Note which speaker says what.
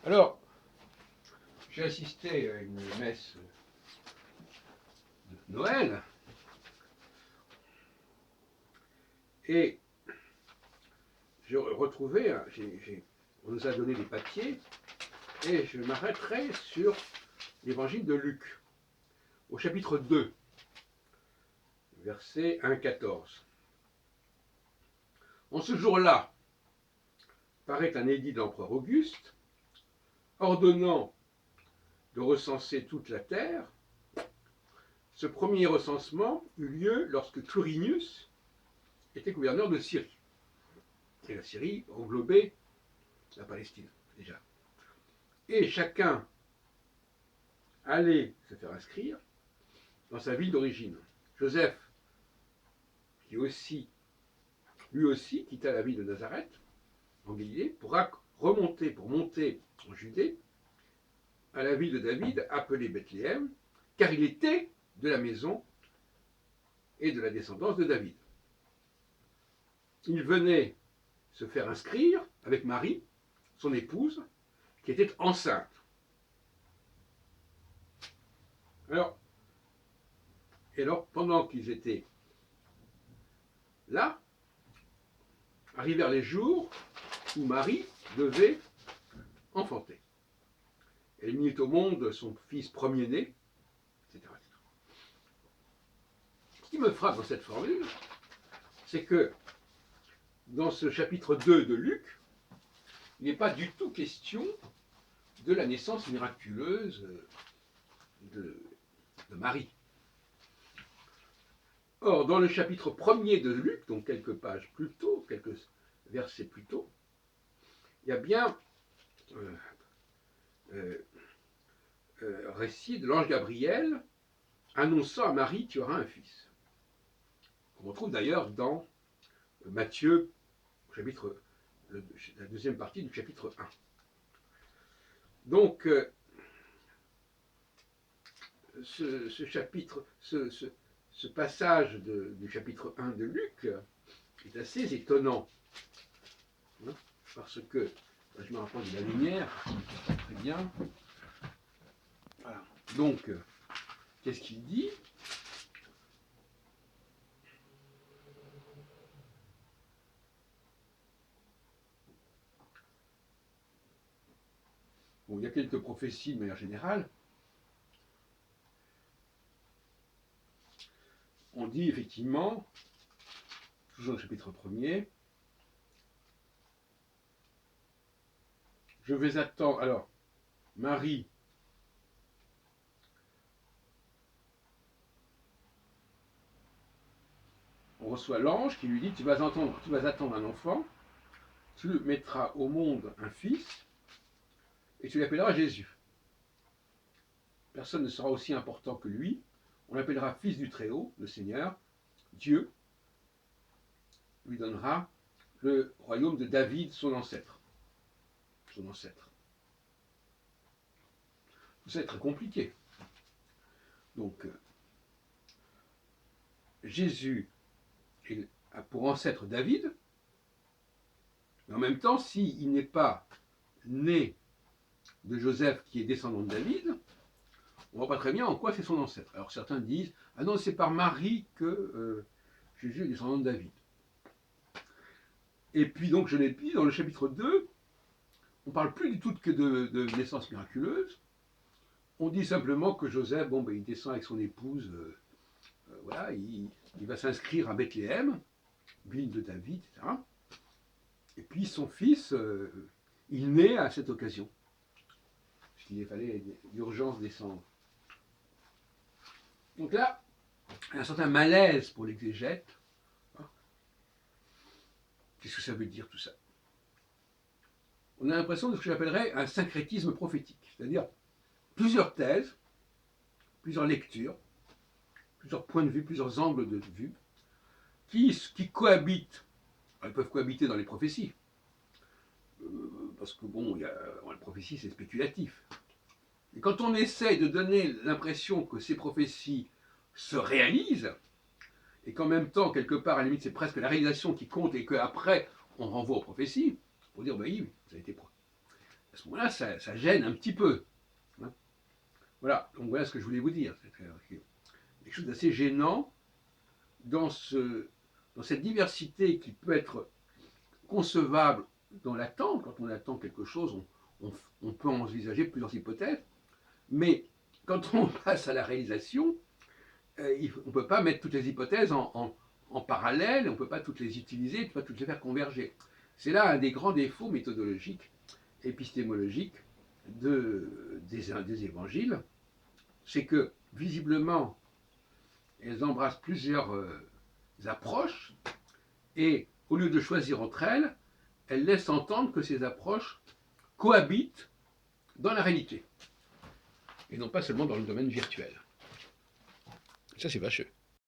Speaker 1: Alors, j'ai assisté à une messe de Noël et j'ai retrouvé, on nous a donné des papiers et je m'arrêterai sur l'évangile de Luc, au chapitre 2, versets 1-14. En ce jour-là, paraît un édit de l'empereur Auguste, ordonnant de recenser toute la terre. Ce premier recensement eut lieu lorsque Quirinius était gouverneur de Syrie. Et la Syrie englobait la Palestine, déjà. Et chacun allait se faire inscrire dans sa ville d'origine. Joseph, lui aussi, quitta la ville de Nazareth, en Galilée, pour monter en Judée, à la ville de David, appelée Bethléem, car il était de la maison et de la descendance de David. Il venait se faire inscrire avec Marie, son épouse, qui était enceinte. Alors, pendant qu'ils étaient là, arrivèrent les jours où Marie devait enfanter. Elle mit au monde son fils premier-né, etc. Ce qui me frappe dans cette formule, c'est que dans ce chapitre 2 de Luc, il n'est pas du tout question de la naissance miraculeuse de Marie. Or, dans le chapitre 1er de Luc, donc quelques pages plus tôt, quelques versets plus tôt, il y a bien récit de l'ange Gabriel annonçant à Marie qu'il y aura un fils. On retrouve d'ailleurs dans Matthieu, la deuxième partie du chapitre 1. Donc, ce passage du chapitre 1 de Luc est assez étonnant, hein, parce que, je me rapproche de la lumière, très bien. Voilà. Donc, qu'est-ce qu'il dit ? Bon, il y a quelques prophéties de manière générale. On dit effectivement, toujours au chapitre 1er, je vais attendre. Alors, Marie on reçoit l'ange qui lui dit tu vas attendre un enfant, tu mettras au monde un fils, et tu l'appelleras Jésus. Personne ne sera aussi important que lui. On l'appellera fils du Très-Haut, le Seigneur. Dieu lui donnera le royaume de David, son ancêtre. Tout ça est très compliqué. Donc, Jésus a pour ancêtre David, mais en même temps, s'il n'est pas né de Joseph qui est descendant de David, on ne voit pas très bien en quoi c'est son ancêtre. Alors certains disent, ah non, c'est par Marie que Jésus est descendant de David. Et puis donc, je l'ai dit, dans le chapitre 2, on ne parle plus du tout que de naissance miraculeuse. On dit simplement que Joseph, il descend avec son épouse, voilà, il va s'inscrire à Bethléem, ville de David, etc. Et puis son fils, il naît à cette occasion, puisqu'il fallait d'urgence descendre. Donc là, il y a un certain malaise pour l'exégète. Qu'est-ce que ça veut dire tout ça ? On a l'impression de ce que j'appellerais un syncrétisme prophétique, c'est-à-dire plusieurs thèses, plusieurs lectures, plusieurs points de vue, plusieurs angles de vue, qui cohabitent. Elles peuvent cohabiter dans les prophéties, parce que la prophétie c'est spéculatif. Et quand on essaie de donner l'impression que ces prophéties se réalisent, et qu'en même temps, quelque part, à la limite, c'est presque la réalisation qui compte, et qu'après, on renvoie aux prophéties, pour dire, oui, ça a été à ce moment-là, ça gêne un petit peu. Hein. Voilà, donc voilà ce que je voulais vous dire. C'est quelque chose d'assez gênant dans cette diversité qui peut être concevable dans l'attente. Quand on attend quelque chose, on peut envisager plusieurs hypothèses, mais quand on passe à la réalisation, on ne peut pas mettre toutes les hypothèses en parallèle, on ne peut pas toutes les utiliser, on ne peut pas toutes les faire converger. C'est là un des grands défauts méthodologiques, épistémologiques des évangiles, c'est que visiblement, elles embrassent plusieurs approches, et au lieu de choisir entre elles, elles laissent entendre que ces approches cohabitent dans la réalité, et non pas seulement dans le domaine virtuel. Ça, c'est vacheux.